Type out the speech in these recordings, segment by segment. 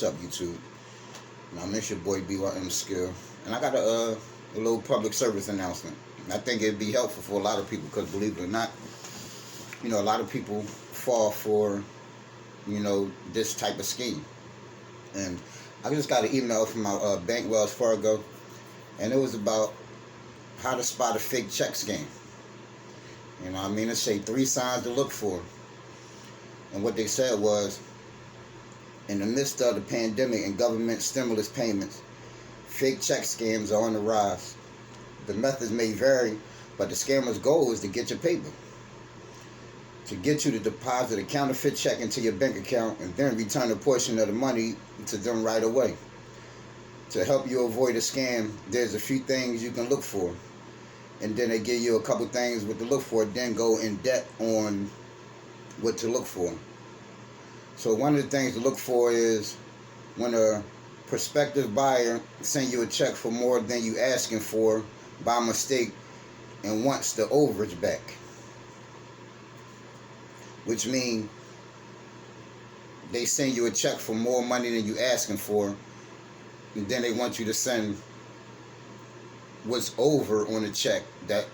what's up, YouTube? Now, I'm your boy BYM Skill, and I got a little public service announcement. I think it'd be helpful for a lot of people because, believe it or not, a lot of people fall for, this type of scheme. And I just got an email from my bank, Wells Fargo, and it was about how to spot a fake check scam. It say 3 signs to look for. And what they said was, in the midst of the pandemic and government stimulus payments, fake check scams are on the rise. The methods may vary, but the scammer's goal is to get your paper, to get you to deposit a counterfeit check into your bank account and then return a portion of the money to them right away. To help you avoid a scam, there's a few things you can look for. And then they give you a couple things what to look for, then go in depth on what to look for. So one of the things to look for is when a prospective buyer sends you a check for more than you asking for by mistake and wants the overage back. Which means they send you a check for more money than you asking for, and then they want you to send what's over on the check that,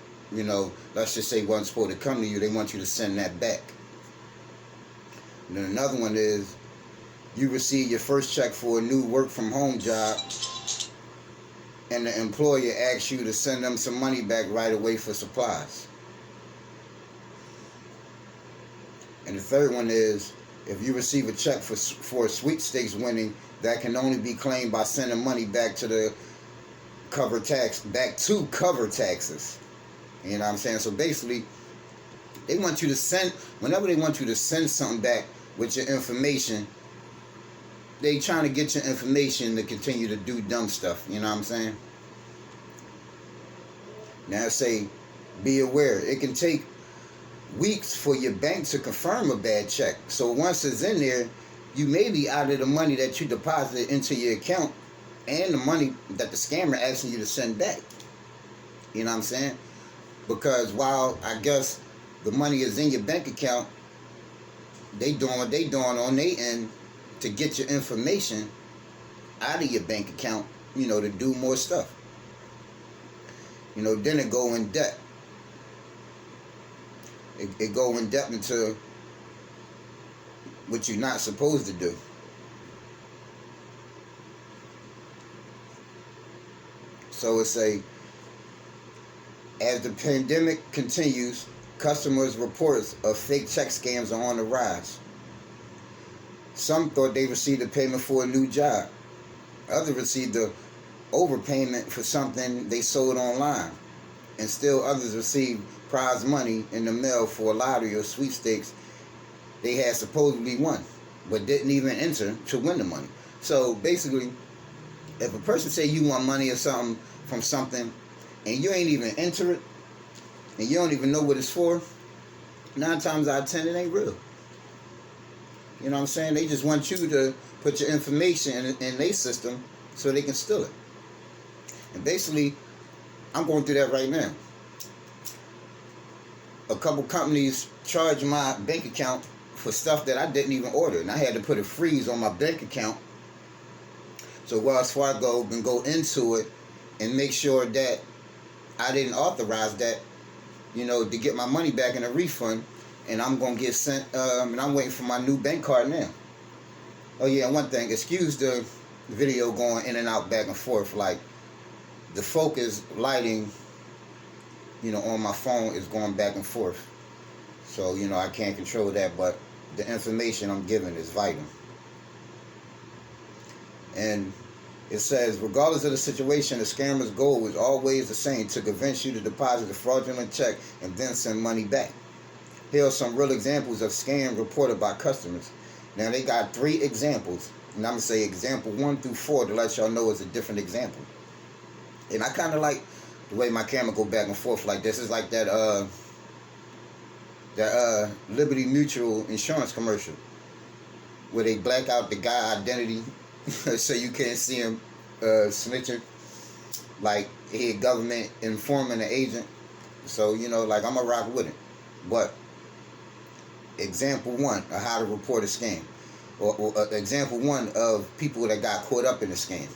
let's just say wasn't supposed to come to you. They want you to send that back. And then another one is you receive your first check for a new work from home job and the employer asks you to send them some money back right away for supplies. And the third one is if you receive a check for a sweepstakes winning that can only be claimed by sending money back to cover taxes. You know what I'm saying? So basically, they want you to send, whenever they want you to send something back with your information, they trying to get your information to continue to do dumb stuff. You know what I'm saying? Now say, be aware, it can take weeks for your bank to confirm a bad check. So once it's in there, you may be out of the money that you deposited into your account and the money that the scammer asking you to send back. You know what I'm saying? Because while I guess the money is in your bank account, they doing what they doing on their end to get your information out of your bank account, to do more stuff. Then it go in depth. It go in depth into what you're not supposed to do. So it say, as the pandemic continues, customers' reports of fake check scams are on the rise. Some thought they received a payment for a new job. Others received a overpayment for something they sold online. And still others received prize money in the mail for a lottery or sweepstakes they had supposedly won, but didn't even enter to win the money. So basically, if a person say you want money or something from something, and you ain't even enter it, and you don't even know what it's for, 9 times out of 10 it ain't real. You know what I'm saying? They just want you to put your information in their system so they can steal it. And basically, I'm going through that right now. A couple companies charged my bank account for stuff that I didn't even order, and I had to put a freeze on my bank account so Wells Fargo can go into it and make sure that I didn't authorize that, to get my money back in a refund. And I'm going to get sent, and I'm waiting for my new bank card now. Oh yeah, one thing, excuse the video going in and out, back and forth, like the focus lighting, on my phone is going back and forth. So, I can't control that, but the information I'm giving is vital. And it says, regardless of the situation, the scammer's goal is always the same: to convince you to deposit a fraudulent check and then send money back. Here are some real examples of scams reported by customers. Now, they got 3 examples, and I'm going to say example 1 through 4 to let y'all know it's a different example. And I kind of like the way my camera go back and forth like this. It's like that Liberty Mutual insurance commercial where they black out the guy identity so you can't see him snitching, like he a government informant, an agent. So like I'm gonna rock with it. But example 1 of how to report a scam: or example one of people that got caught up in the scam.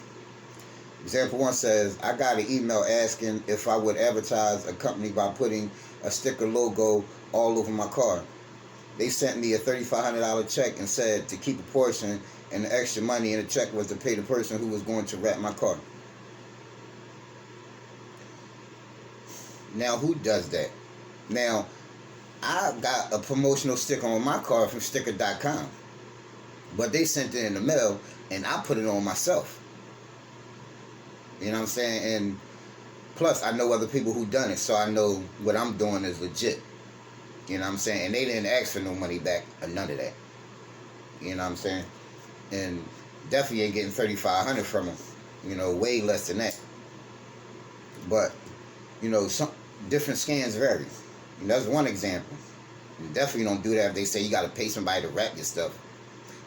Example one says, I got an email asking if I would advertise a company by putting a sticker logo all over my car. They sent me a $3,500 check and said to keep a portion, and the extra money in the check was to pay the person who was going to wrap my car. Now, who does that? Now, I got a promotional sticker on my car from sticker.com, but they sent it in the mail, and I put it on myself. You know what I'm saying? And plus, I know other people who done it, so I know what I'm doing is legit. You know what I'm saying? And they didn't ask for no money back or none of that. You know what I'm saying? And definitely ain't getting $3,500 from them. You know, way less than that. But, you know, some different scams vary. And that's one example. You definitely don't do that if they say you got to pay somebody to wrap your stuff.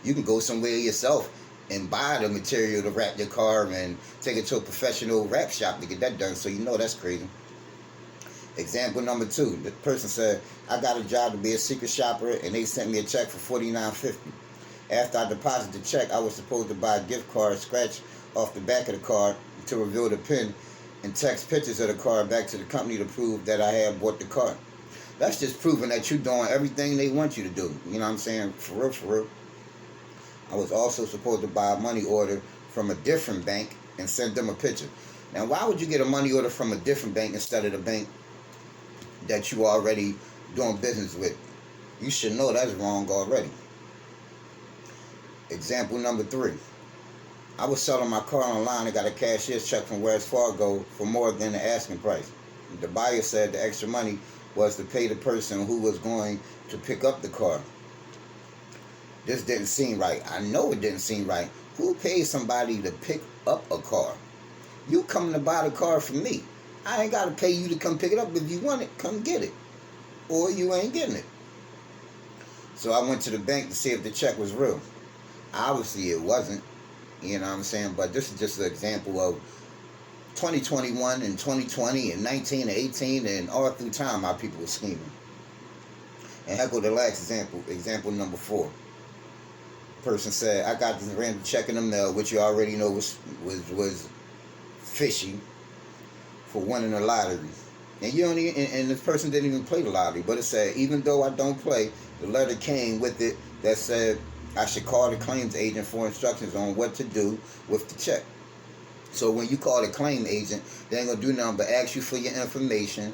You can go somewhere yourself and buy the material to wrap your car and take it to a professional wrap shop to get that done. So you know that's crazy. Example number two, the person said, I got a job to be a secret shopper and they sent me a check for $49.50. After I deposited the check, I was supposed to buy a gift card, scratch off the back of the card to reveal the PIN and text pictures of the card back to the company to prove that I had bought the card. That's just proving that you're doing everything they want you to do. You know what I'm saying? For real, for real. I was also supposed to buy a money order from a different bank and send them a picture. Now, why would you get a money order from a different bank instead of the bank that you already doing business with? You should know that's wrong already. Example number three. I was selling my car online and got a cashier's check from Wells Fargo for more than the asking price. The buyer said the extra money was to pay the person who was going to pick up the car. This didn't seem right. I know it didn't seem right. Who pays somebody to pick up a car? You coming to buy the car from me. I ain't got to pay you to come pick it up. If you want it, come get it. Or you ain't getting it. So I went to the bank to see if the check was real. Obviously it wasn't. You know what I'm saying? But this is just an example of 2021 and 2020 and 19 and 18 and all through time how people were scheming. And heck with the last example. Example number 4. Person said, I got this random check in the mail, which you already know was fishy, for winning the lottery. And you don't even, and this person didn't even play the lottery, but it said, even though I don't play, the letter came with it that said I should call the claims agent for instructions on what to do with the check. So when you call the claim agent, they ain't gonna do nothing but ask you for your information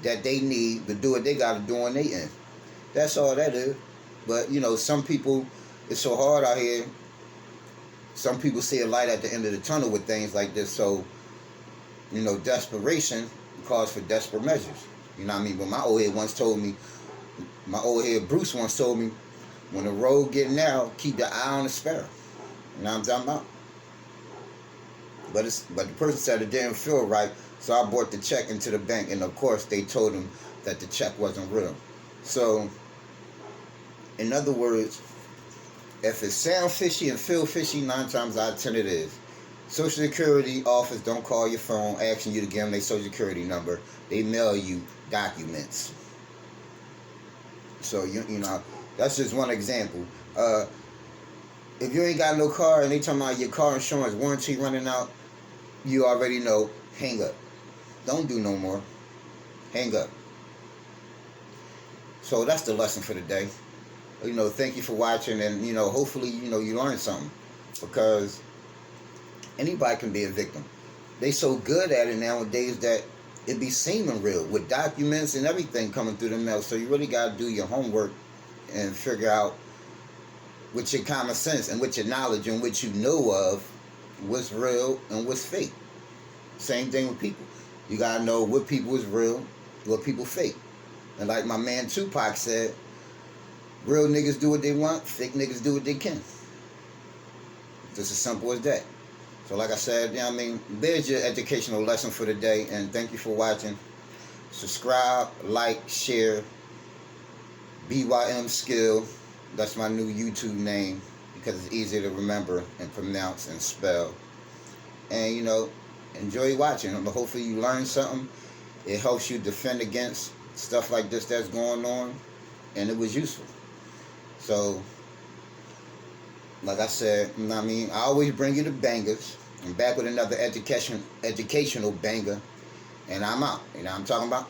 that they need to do what they gotta do on their end. That's all that is. But you know, some people, it's so hard out here. Some people see a light at the end of the tunnel with things like this. So, you know, desperation calls for desperate measures. You know what I mean? But my old head Bruce once told me, when the road get narrow, keep the eye on the sparrow. You know what I'm talking about? But the person said it didn't feel right, so I brought the check into the bank, and of course they told him that the check wasn't real. So, in other words, if it sounds fishy and feel fishy, 9 times out of 10 it is. Social Security office don't call your phone asking you to give them their Social Security number. They mail you documents. So, you know, that's just one example. If you ain't got no car and they talking about your car insurance warranty running out, you already know, hang up. Don't do no more. Hang up. So that's the lesson for the day. You know, thank you for watching, and you know, hopefully, you know, you learned something, because anybody can be a victim. They so good at it nowadays that it be seeming real with documents and everything coming through the mail. So you really got to do your homework and figure out with your common sense and with your knowledge and what you know of what's real and what's fake. Same thing with people. You got to know what people is real, what people fake. And like my man Tupac said, real niggas do what they want, fake niggas do what they can. Just as simple as that. So like I said, you know what I mean, there's your educational lesson for the day, and thank you for watching. Subscribe, like, share. BYM Skill, that's my new YouTube name, because it's easier to remember and pronounce and spell. And you know, enjoy watching. Hopefully you learn something. It helps you defend against stuff like this that's going on, and it was useful. So, like I said, you know what I mean? I always bring you the bangers. I'm back with another educational banger. And I'm out. You know what I'm talking about?